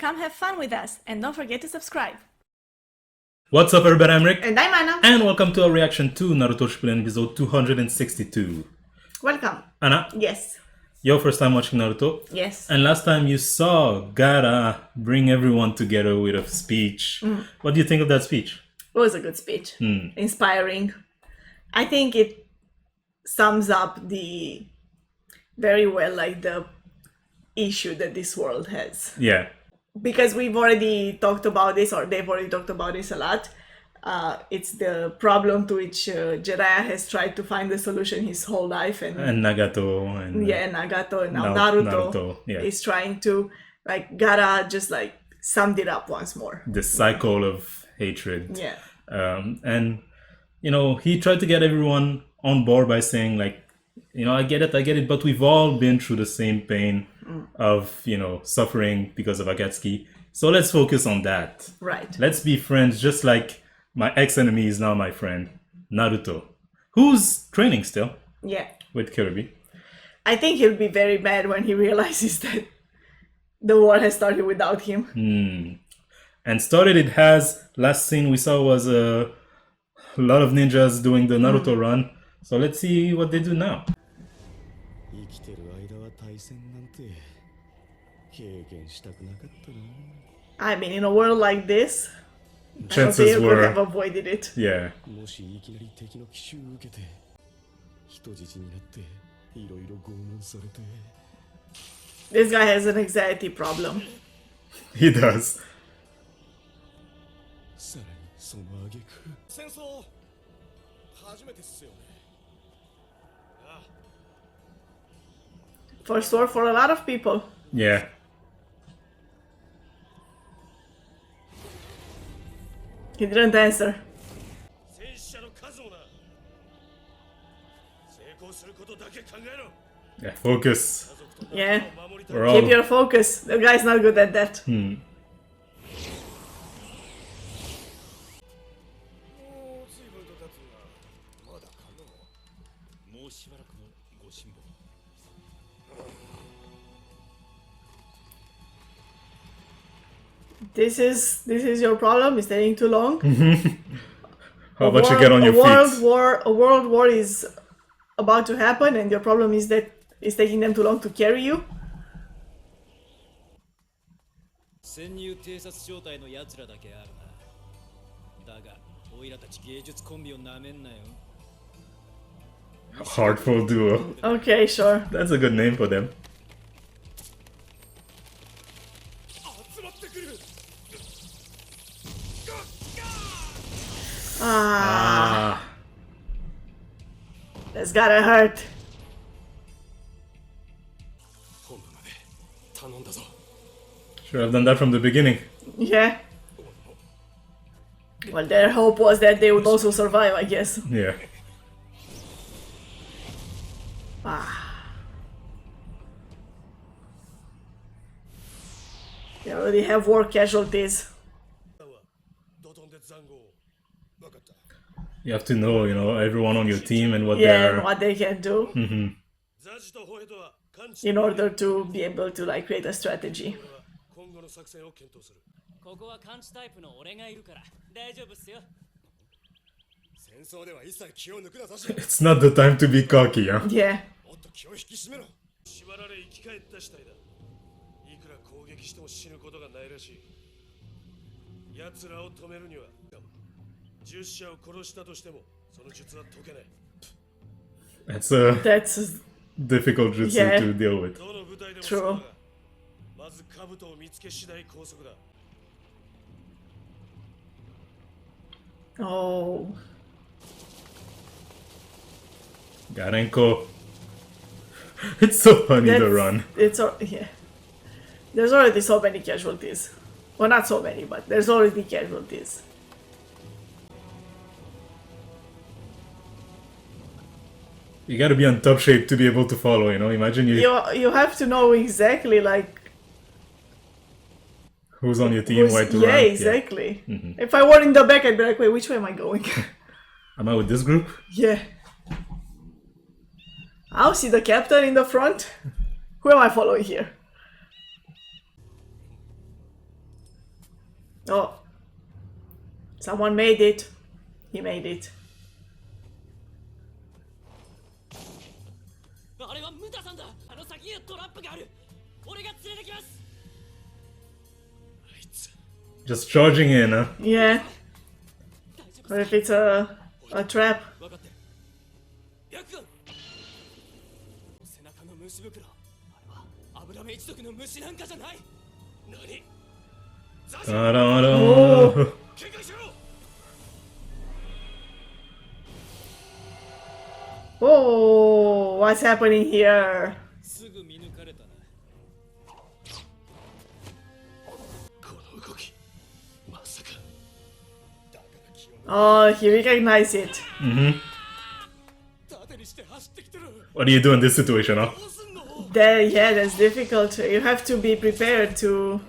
Come have fun with us and don't forget to subscribe. What's up everybody, I'm Rick. And I'm Anna. And welcome to our reaction to Naruto Shippuden episode 262. Welcome. Anna? Yes. Your first time watching Naruto? Yes. And last time you saw Gaara bring everyone together with a speech. What do you think of that speech? It was a good speech. Inspiring. I think it sums up the very well the issue that this world has. Yeah. Because we've already talked about this, or they've already talked about this a lot. It's the problem to which Jiraiya has tried to find the solution his whole life, and Nagato and Nagato and now Naruto is trying to Gaara just summed it up once more. The cycle of hatred. Yeah. And he tried to get everyone on board by saying I get it, but we've all been through the same pain of, suffering because of Akatsuki. So let's focus on that. Right. Let's be friends, just like my ex-enemy is now my friend, Naruto, who's training still. Yeah. With Kirby. I think he'll be very mad when he realizes that the war has started without him. And started it has. Last scene we saw was a lot of ninjas doing the Naruto run. So let's see what they do now. I mean, in a world like this, chances I were could have avoided it. Yeah. This guy has an anxiety problem. He does. First war for a lot of people. Yeah. He didn't answer. Yeah, focus. Yeah. We're all... Keep your focus. The guy's not good at that. This is your problem. It's taking too long. How about you get on your feet? A world war is about to happen, and your problem is that it's taking them too long to carry you. Heartful duo. Okay, sure. That's a good name for them. That's gotta hurt. Should have done that from the beginning. Yeah. Well, their hope was that they would also survive, I guess. Yeah. They already have war casualties. You have to know, everyone on your team and what and what they can do in order to be able to create a strategy. It's not the time to be cocky, huh? Yeah. That's a That's difficult jutsu to deal with. true. Oh. Garenko. It's so funny to run. Yeah. There's already so many casualties. Well, not so many, but there's already casualties. You gotta be on top shape to be able to follow, Imagine you have to know exactly who's on your team, where to run. Yeah, exactly. If I were in the back, I'd be like, wait, which way am I going? Am I with this group? Yeah. I'll see the captain in the front. Who am I following here? Someone made it. He made it. Just charging in, huh? Yeah. Or if it's a trap. Ta-da-da. Oh, what's happening here? Oh, he recognized it. What do you do in this situation, huh? Yeah, that's difficult. You have to be prepared to...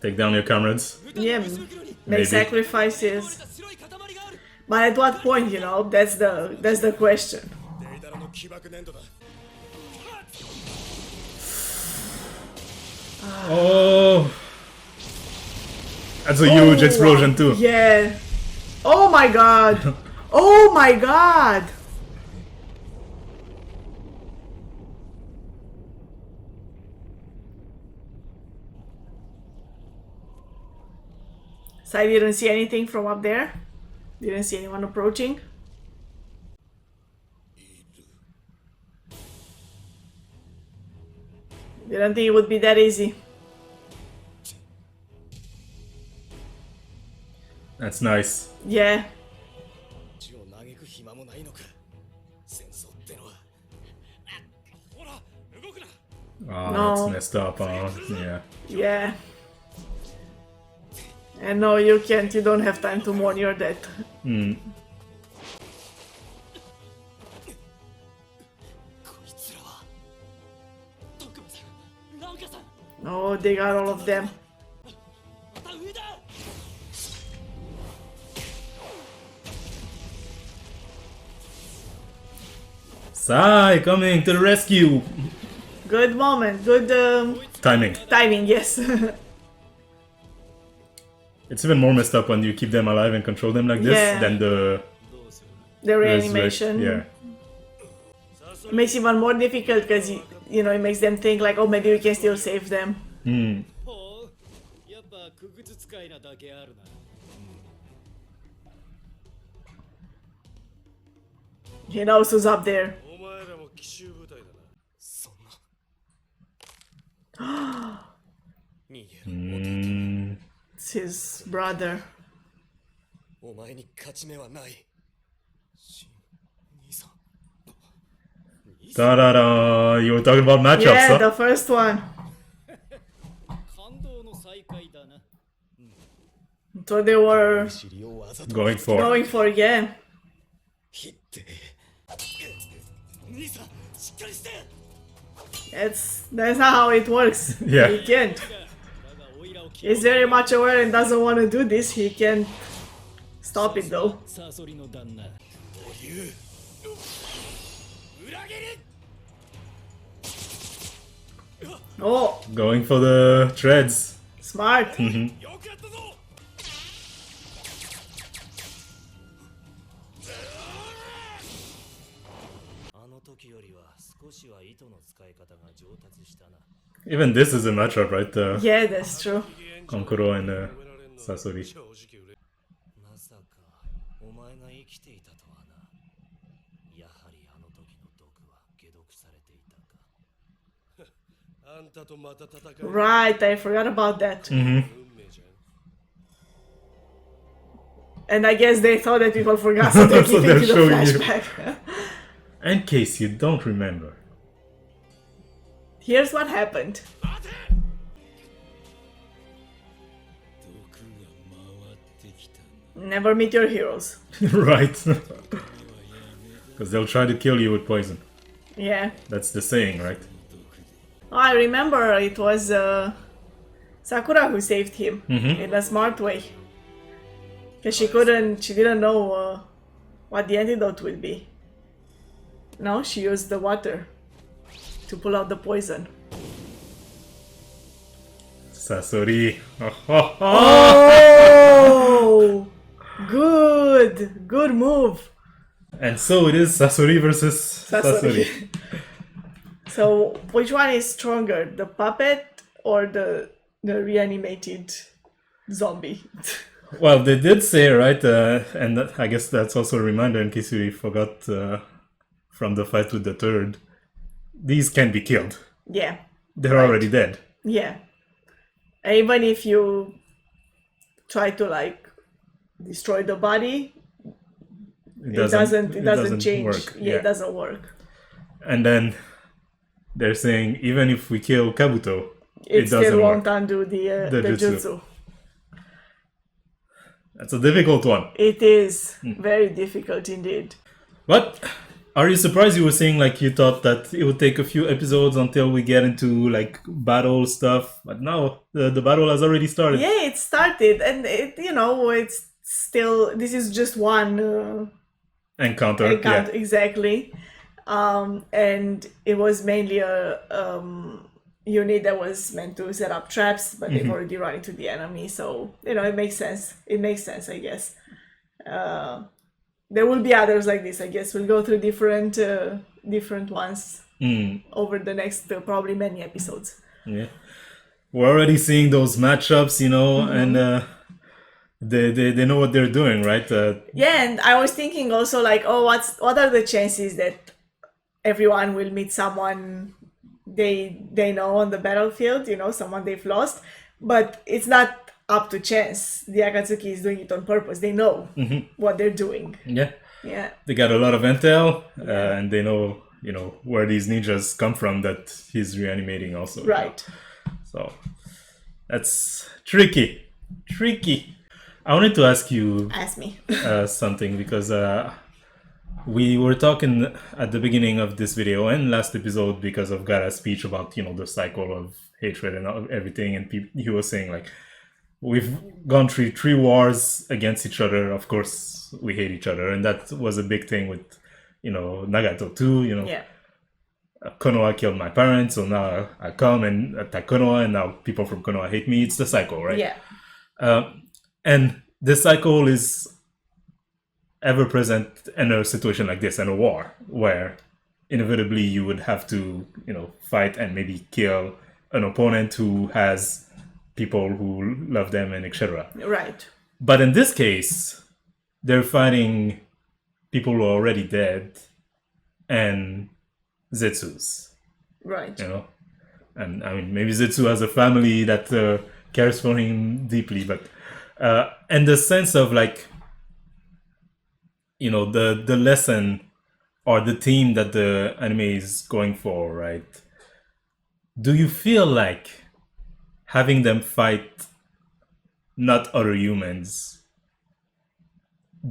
Take down your comrades. Yeah, Maybe. make sacrifices. But at what point, you know? That's the question. Oh, that's a huge explosion too. Yeah. Oh my god. Oh my god. So I didn't see anything from up there. Didn't see anyone approaching. Didn't think it would be that easy. That's nice. Yeah. Oh, No. that's messed up, huh? Yeah. Yeah. And no, you can't. You don't have time to mourn your death. Oh, they got all of them. Sai coming to the rescue. Good moment. Good Timing. timing, yes. It's even more messed up when you keep them alive and control them like this Yeah. than the The reanimation. Yeah. Makes it even more difficult because, you know, it makes them think like, oh, maybe we can still save them. He knows who's up there. It's his brother. Ta-da-da! You were talking about matchups, Yeah, huh? the first one. So they were Going for. going for, yeah. That's not how it works. Yeah. He can't. He's very much aware and doesn't want to do this. He can stop it though. Oh, Going for the treads. smart. Even this is a matchup, right? Yeah, that's true. Konkuro and Sasori. Right, I forgot about that. And I guess they thought that people forgot, so they're So keeping they're the showing you. flashback. In case you don't remember. Here's what happened. Never meet your heroes. Right. Because they'll try to kill you with poison. Yeah. That's the saying, right? Oh, I remember it was Sakura who saved him in a smart way. Because she didn't know what the antidote would be. No, she used the water to pull out the poison. Sasori. Oh, good move. And so it is Sasori versus Sasori. So which one is stronger, the puppet or the reanimated zombie? Well, they did say, right, and I guess that's also a reminder in case you forgot from the fight with the third, these can be killed. Yeah. They're already dead. Yeah. And even if you try to like destroy the body, it doesn't change. Work. Yeah, it doesn't work. And then they're saying even if we kill Kabuto, it doesn't still work. won't undo the jutsu. That's a difficult one. It is very difficult indeed. But are you surprised? You were saying like you thought that it would take a few episodes until we get into like battle stuff, but no, the battle has already started. Yeah, it started, and it's still, this is just one encounter. Yeah. Exactly. And it was mainly a unit that was meant to set up traps, but they've already run into the enemy, so it makes sense. It makes sense, I guess. There will be others like this, I guess. We'll go through different ones over the next probably many episodes. Yeah, we're already seeing those matchups, and they know what they're doing, right? Yeah, and I was thinking also like, what are the chances that everyone will meet someone they know on the battlefield, someone they've lost, but it's not up to chance. The Akatsuki is doing it on purpose. They know what they're doing. Yeah. They got a lot of intel, and they know, where these ninjas come from that he's reanimating also. Right. So that's tricky. I wanted to ask you. Ask me. Something, because we were talking at the beginning of this video and last episode because of Gaara's speech about, the cycle of hatred and everything, and he was saying like, we've gone through 3 wars against each other. Of course, we hate each other, and that was a big thing with, Nagato too. Konoha killed my parents, so now I come and attack Konoha, and now people from Konoha hate me. It's the cycle, right? Yeah. And this cycle is ever present in a situation like this, in a war, where inevitably you would have to, fight and maybe kill an opponent who has people who love them and etc. Right. But in this case, they're fighting people who are already dead and Zetsu's. Right. And I mean, maybe Zetsu has a family that cares for him deeply, but and the sense of like, the lesson or the theme that the anime is going for, right? Do you feel like having them fight not other humans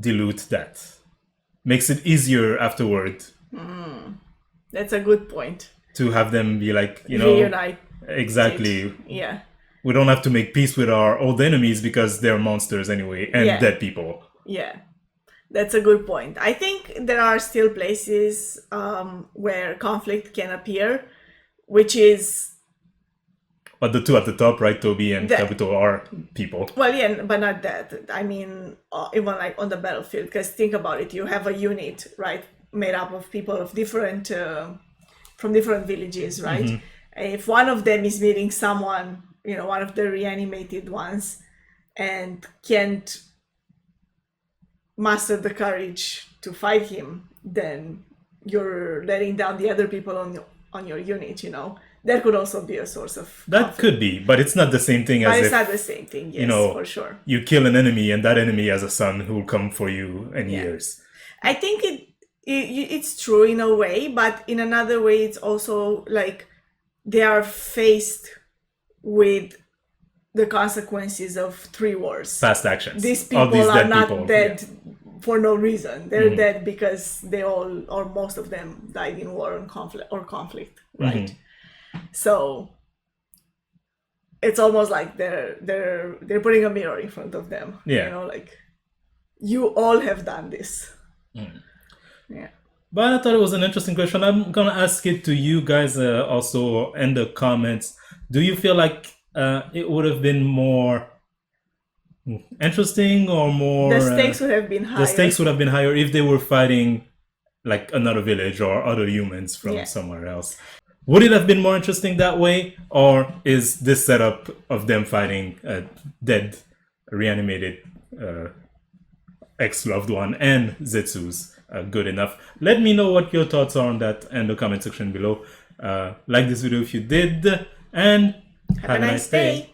dilute that? Makes it easier afterward. That's a good point. To have them be like, reunite. Exactly. Yeah. We don't have to make peace with our old enemies because they're monsters anyway and dead people. Yeah. That's a good point. I think there are still places where conflict can appear, which is... But the two at the top, right, Tobi and Kabuto, are people. Well, yeah, but not that. I mean, even like on the battlefield, because think about it, you have a unit, right, made up of people of different, from different villages, right? If one of them is meeting someone, one of the reanimated ones, and can't master the courage to fight him, then you're letting down the other people on your unit, That could also be a source of conflict. Could be, but it's not the same thing as it's not the same thing, yes, for sure. You kill an enemy and that enemy has a son who will come for you in years. I think it's true in a way, but in another way it's also like they are faced with the consequences of 3 wars. Past actions. These people are not dead for no reason. They're dead because they all, or most of them, died in war and conflict, right? So it's almost like they're putting a mirror in front of them. Like, you all have done this. Yeah. But I thought it was an interesting question. I'm gonna ask it to you guys also in the comments. Do you feel like it would have been more interesting or more. The stakes would have been higher. The stakes would have been higher if they were fighting like another village or other humans from somewhere else. Would it have been more interesting that way, or is this setup of them fighting a dead, reanimated ex-loved one and Zetsu's good enough? Let me know what your thoughts are on that in the comment section below. Like this video if you did, and have a nice day.